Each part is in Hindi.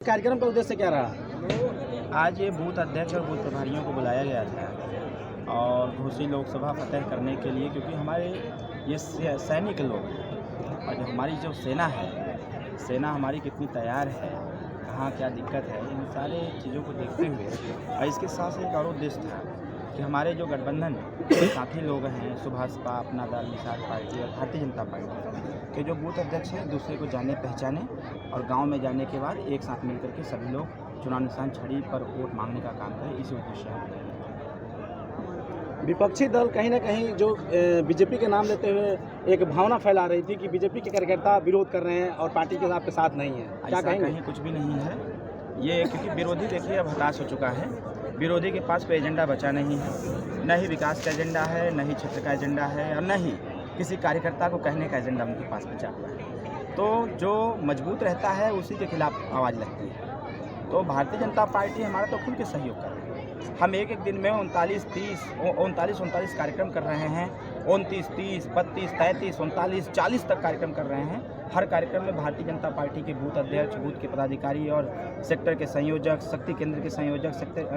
कार्यक्रम का उद्देश्य क्या रहा? आज ये बूथ अध्यक्ष और बूथ प्रभारियों को बुलाया गया था और घोसी लोकसभा फतह करने के लिए, क्योंकि हमारे ये सैनिक लोग हैं और जो हमारी जो सेना हमारी कितनी तैयार है, कहाँ क्या दिक्कत है, इन सारे चीज़ों को देखते हुए और इसके साथ एक और उद्देश्य था कि हमारे जो गठबंधन साथी लोग हैं, सुभाषपा, अपना दल, निषाद पार्टी और भारतीय जनता पार्टी के जो बूथ अध्यक्ष हैं, दूसरे को जाने पहचाने और गांव में जाने के बाद एक साथ मिलकर के सभी लोग चुनाव निशान छड़ी पर वोट मांगने का काम करें, इसी उद्देश्य है। विपक्षी दल कहीं ना कहीं जो बीजेपी के नाम लेते हुए एक भावना फैला रही थी कि बीजेपी के कार्यकर्ता विरोध कर रहे हैं और पार्टी के आपके साथ नहीं है, क्या कहेंगे? कहीं कुछ भी नहीं है ये, क्योंकि विरोधी देखिए अब हताश हो चुका है। विरोधी के पास कोई एजेंडा बचा नहीं है, न ही विकास का एजेंडा है, न ही क्षेत्र का एजेंडा है और न ही किसी कार्यकर्ता को कहने का एजेंडा उनके पास बचा हुआ है। तो जो मजबूत रहता है उसी के खिलाफ आवाज़ लगती है। तो भारतीय जनता पार्टी हमारा तो खुल के सहयोग कर रही है। हम एक दिन में 39 कार्यक्रम कर रहे हैं, 29, 30, 32, 33, 39, 40 तक कार्यक्रम कर रहे हैं। हर कार्यक्रम में भारतीय जनता पार्टी के बूथ अध्यक्ष, बूथ के पदाधिकारी और सेक्टर के संयोजक, शक्ति केंद्र के संयोजक,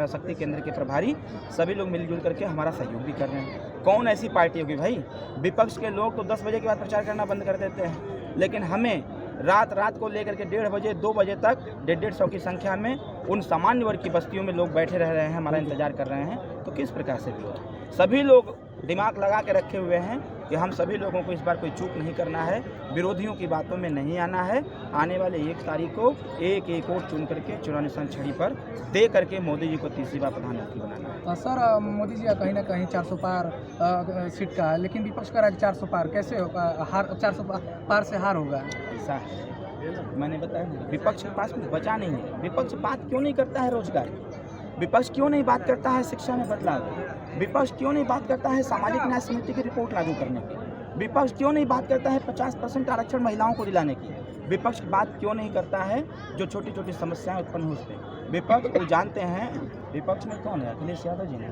शक्ति केंद्र के प्रभारी सभी लोग मिलजुल करके हमारा सहयोग भी कर रहे हैं। कौन ऐसी पार्टी होगी भाई? विपक्ष के लोग तो 10 बजे के बाद प्रचार करना बंद कर देते हैं, लेकिन हमें रात को लेकर के 1:30 बजे 2 बजे तक 150 की संख्या में उन सामान्य वर्ग की बस्तियों में लोग बैठे रह रहे हैं, हमारा इंतजार कर रहे हैं। तो किस प्रकार से भी हो, सभी लोग दिमाग लगा के रखे हुए हैं कि हम सभी लोगों को इस बार कोई चूक नहीं करना है, विरोधियों की बातों में नहीं आना है। आने वाले 1 तारीख को एक वोट चुन करके चुनाव निशान छड़ी पर दे करके मोदी जी को तीसरी बार प्रधानमंत्री बनाना है। सर, मोदी जी का कहीं ना कहीं 400 पार सीट का है, लेकिन विपक्ष का 400 पार कैसे होगा? 400 पार से हार होगा? ऐसा है, मैंने बताया विपक्ष के पास कुछ बचा नहीं है। विपक्ष बात क्यों नहीं करता है रोजगार की? विपक्ष क्यों नहीं बात करता है शिक्षा में बदलाव? विपक्ष क्यों नहीं बात करता है सामाजिक न्याय समिति की रिपोर्ट लागू करने की? विपक्ष क्यों नहीं बात करता है 50% आरक्षण महिलाओं को दिलाने की? विपक्ष बात क्यों नहीं करता है जो छोटी छोटी समस्याएं उत्पन्न हो उसपे? विपक्ष वो जानते हैं, विपक्ष में कौन है? अखिलेश यादव जी ने।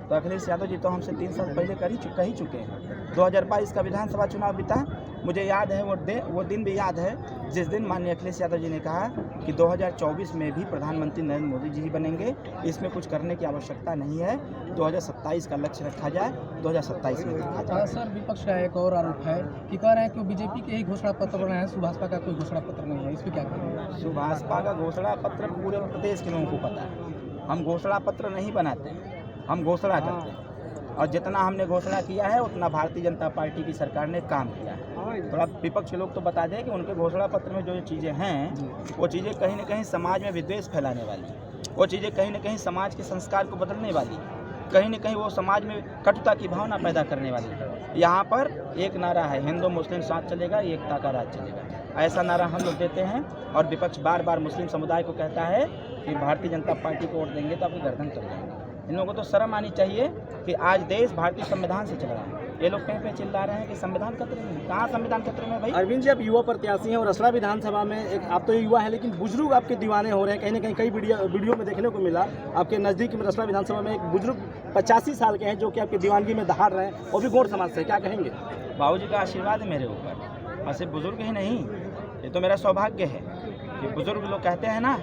तो अखिलेश यादव जी तो हमसे 3 साल पहले कह ही चुके हैं। 2022 का विधानसभा चुनाव बीता, मुझे याद है वो दिन भी याद है जिस दिन माननीय अखिलेश यादव जी ने कहा कि 2024 में भी प्रधानमंत्री नरेंद्र मोदी जी ही बनेंगे, इसमें कुछ करने की आवश्यकता नहीं है, 2027 का लक्ष्य रखा जाए, 2027 में देखा जाए। सर, विपक्ष का एक और आरोप है कि कह रहे हैं कि बीजेपी के ही घोषणा पत्र बने हैं, सुभाषपा का कोई घोषणा पत्र नहीं है, इस पर क्या कहेंगे? सुभाषपा का घोषणा पत्र पूरे प्रदेश के लोगों को पता है। हम घोषणा पत्र नहीं बनाते, हम घोषणा करते हैं और जितना हमने घोषणा किया है उतना भारतीय जनता पार्टी की सरकार ने काम किया है। थोड़ा विपक्ष के लोग तो बता दें कि उनके घोषणा पत्र में जो चीज़ें हैं वो चीज़ें कहीं ना कहीं समाज में विद्वेष फैलाने वाली, वो चीज़ें कहीं ना कहीं समाज के संस्कार को बदलने वाली, कहीं ना कहीं वो समाज में कटुता की भावना पैदा करने वाली। यहाँ पर एक नारा है, हिंदू मुस्लिम साथ चलेगा, एकता का राज चलेगा, ऐसा नारा हम लोग देते हैं। और विपक्ष बार बार मुस्लिम समुदाय को कहता है कि भारतीय जनता पार्टी को वोट देंगे तो आपकी गर्दन तोड़ देंगे। इन लोगों को तो शर्म आनी चाहिए कि आज देश भारतीय संविधान से चल रहा है। ये लोग कहीं पे चिल्ला रहे हैं कि संविधान खतरे में। कहाँ संविधान खतरे में भाई? अरविंद जी, आप युवा प्रत्याशी हैं और रसड़ा विधानसभा में एक आप तो युवा हैं, लेकिन बुजुर्ग आपके दीवाने हो रहे हैं। कहीं ना कहीं कई वीडियो में देखने को मिला, आपके नज़दीक में रसड़ा विधानसभा में एक बुजुर्ग 85 साल के हैं जो कि आपकी दीवानगी में दहाड़ रहे हैं, वो भी गौर समाज से, क्या कहेंगे? बाबूजी का आशीर्वाद है मेरे ऊपर, और सिर्फ बुजुर्ग ही नहीं, ये तो मेरा सौभाग्य है कि बुजुर्ग लोग कहते हैं ना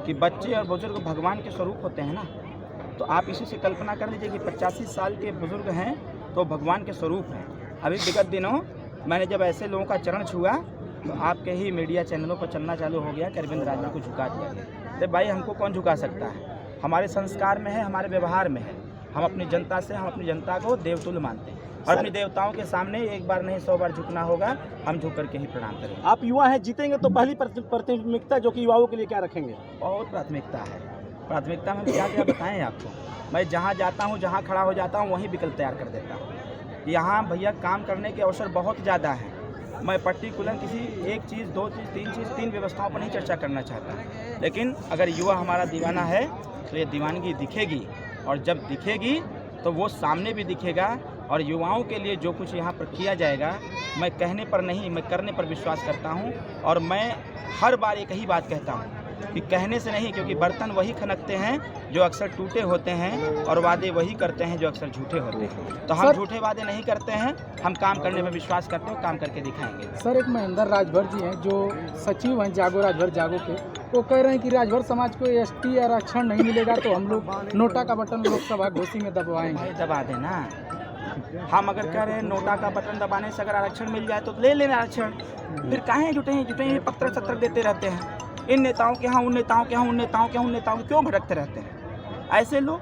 कि बच्चे और बुजुर्ग भगवान के स्वरूप होते हैं ना, तो आप इसी से कल्पना कर लीजिए कि 85 साल के बुजुर्ग हैं तो भगवान के स्वरूप हैं। अभी विगत दिनों मैंने जब ऐसे लोगों का चरण छुआ तो आपके ही मीडिया चैनलों पर चलना चालू हो गया कि अरविंद राजा को झुका दिया गया। अरे भाई, हमको कौन झुका सकता है? हमारे संस्कार में है, हमारे व्यवहार में है। हम अपनी जनता को देवतुल्य मानते हैं और अपनी देवताओं के सामने एक बार नहीं 100 बार झुकना होगा, हम झुक करके ही प्रणाम करेंगे। आप युवा हैं, जीतेंगे तो पहली प्राथमिकता जो कि युवाओं के लिए क्या रखेंगे? बहुत प्राथमिकता है। प्राथमिकता में क्या क्या बताएं आपको? मैं जहाँ जाता हूँ, जहाँ खड़ा हो जाता हूँ, वहीं विकल्प तैयार कर देता हूँ। यहाँ भैया काम करने के अवसर बहुत ज़्यादा हैं। मैं पर्टिकुलर किसी एक चीज़, 2 चीज़, 3 व्यवस्थाओं पर नहीं चर्चा करना चाहता, लेकिन अगर युवा हमारा दीवाना है तो ये दीवानगी दिखेगी, और जब दिखेगी तो वो सामने भी दिखेगा। और युवाओं के लिए जो कुछ यहाँ पर किया जाएगा, मैं कहने पर नहीं, मैं करने पर विश्वास करता हूँ। और मैं हर बार एक ही बात कहता हूँ कि कहने से नहीं, क्योंकि बर्तन वही खनकते हैं जो अक्सर टूटे होते हैं और वादे वही करते हैं जो अक्सर झूठे होते हैं। तो हम झूठे वादे नहीं करते हैं, हम काम करने में विश्वास करते हैं, काम करके दिखाएंगे। सर, एक महेंद्र राजभर जी हैं जो सचिव हैं जागो राजभर जागो के, वो कह रहे हैं कि राजभर समाज को एसटी आरक्षण नहीं मिलेगा तो हम लोग नोटा का बटन लोकसभा घोषी में दबवाएंगे। भाई दबा देना। हम अगर कह रहे हैं नोटा का बटन दबाने से अगर आरक्षण मिल जाए तो ले लेना आरक्षण, फिर काहे जुटे पत्र सत्र देते रहते हैं इन नेताओं के यहाँ, उन नेताओं के यहाँ, उन नेताओं के यहाँ, उन नेताओं के क्यों भटकते रहते हैं? ऐसे लोग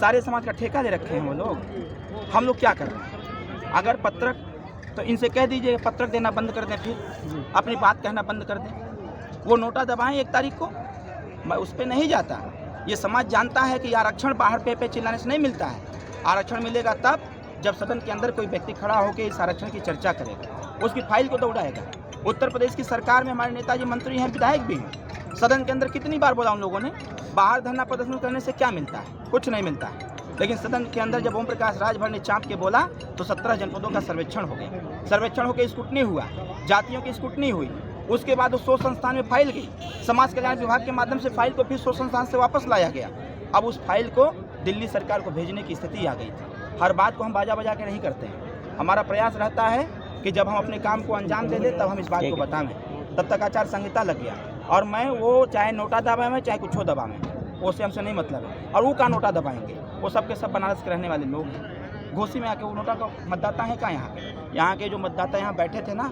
सारे समाज का ठेका ले रखे हैं वो लोग। हम लोग क्या कर रहे हैं? अगर पत्रक, तो इनसे कह दीजिए पत्रक देना बंद कर दें, फिर अपनी बात कहना बंद कर दें। वो नोटा दबाएं 1 तारीख को, मैं उस पर नहीं जाता। ये समाज जानता है कि आरक्षण बाहर पे चिल्लाने से नहीं मिलता है। आरक्षण मिलेगा तब जब सदन के अंदर कोई व्यक्ति खड़ा होकर इस आरक्षण की चर्चा करेगा, उसकी फाइल को दौड़ाएगा। उत्तर प्रदेश की सरकार में हमारे नेताजी मंत्री हैं, विधायक भी हैं। सदन के अंदर कितनी बार बोला उन लोगों ने, बाहर धरना प्रदर्शन करने से क्या मिलता है? कुछ नहीं मिलता है। लेकिन सदन के अंदर जब ओम प्रकाश राजभर ने चाँप के बोला तो 17 जनपदों का सर्वेक्षण हो गया। सर्वेक्षण होकर स्क्रूटनी हुआ, जातियों की स्क्रूटनी हुई। उसके बाद उस 100 संस्थान में फाइल गई, समाज कल्याण विभाग के माध्यम से फाइल को फिर 100 संस्थान से वापस लाया गया। अब उस फाइल को दिल्ली सरकार को भेजने की स्थिति आ गई थी। हर बात को हम बाजा बजा के नहीं करते हैं। हमारा प्रयास रहता है कि जब हम अपने काम को अंजाम दे दें तब हम इस बात को बताएं। तब तक आचार संहिता लग गया, और मैं वो चाहे नोटा दबाए में चाहे कुछ दबाए में, उससे हमसे नहीं मतलब है। और वो का नोटा दबाएंगे, वो सब के सब बनारस के रहने वाले लोग हैं। घोसी में आके वो नोटा का मतदाता है कहाँ? यहाँ के जो मतदाता यहाँ बैठे थे ना,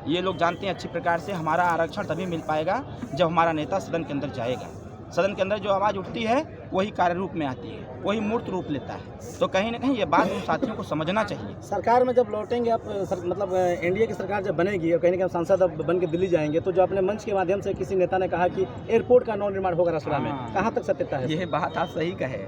ये लोग जानते हैं अच्छी प्रकार से हमारा आरक्षण तभी मिल पाएगा जब हमारा नेता सदन के अंदर जाएगा। सदन के अंदर जो आवाज़ उठती है वही कार्य रूप में आती है, वही मूर्त रूप लेता है। तो कहीं ना कहीं ये बात उन साथियों को समझना चाहिए। सरकार में जब लौटेंगे आप, मतलब एनडीए की सरकार जब बनेगी और कहीं ना कहीं सांसद अब बन के दिल्ली जाएंगे, तो जो अपने मंच के माध्यम से किसी नेता ने कहा कि एयरपोर्ट का नव निर्माण होगा रसड़ा में, कहाँ तक सत्यता है? ये बात आप सही कहे,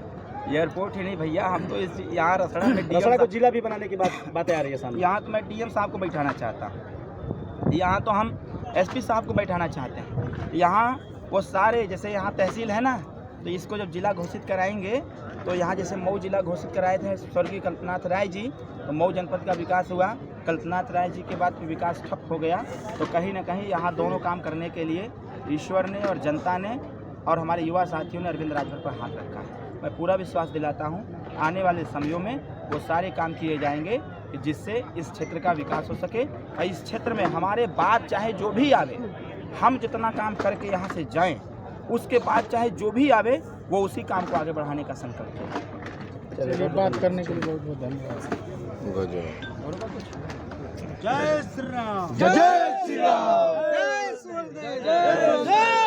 एयरपोर्ट ही नहीं भैया, हम तो इस यहाँ रसड़ा को जिला भी बनाने की बातें आ रही है सामने। यहाँ तो मैं डीएम साहब को बैठाना चाहता हूँ, यहाँ तो हम एसपी साहब को बैठाना चाहते हैं। यहाँ वो सारे, जैसे यहाँ तहसील है ना, तो इसको जब जिला घोषित कराएंगे तो यहाँ जैसे मऊ जिला घोषित कराए थे स्वर्गीय कल्पनाथ राय जी, तो मऊ जनपद का विकास हुआ। कल्पनाथ राय जी के बाद विकास ठप हो गया। तो कहीं ना कहीं यहाँ दोनों काम करने के लिए ईश्वर ने और जनता ने और हमारे युवा साथियों ने अरविंद राजभर पर हाथ रखा है। मैं पूरा विश्वास दिलाता हूँ आने वाले समयों में वो सारे काम किए जाएंगे जिससे इस क्षेत्र का विकास हो सके। और इस क्षेत्र में हमारे बाद चाहे जो भी आवे, हम जितना काम करके यहाँ से जाएं, उसके बाद चाहे जो भी आवे वो उसी काम को आगे बढ़ाने का संकल्प है। चलिए, बात करने के लिए बहुत बहुत धन्यवाद। जय श्री राम, जय श्री राम, जय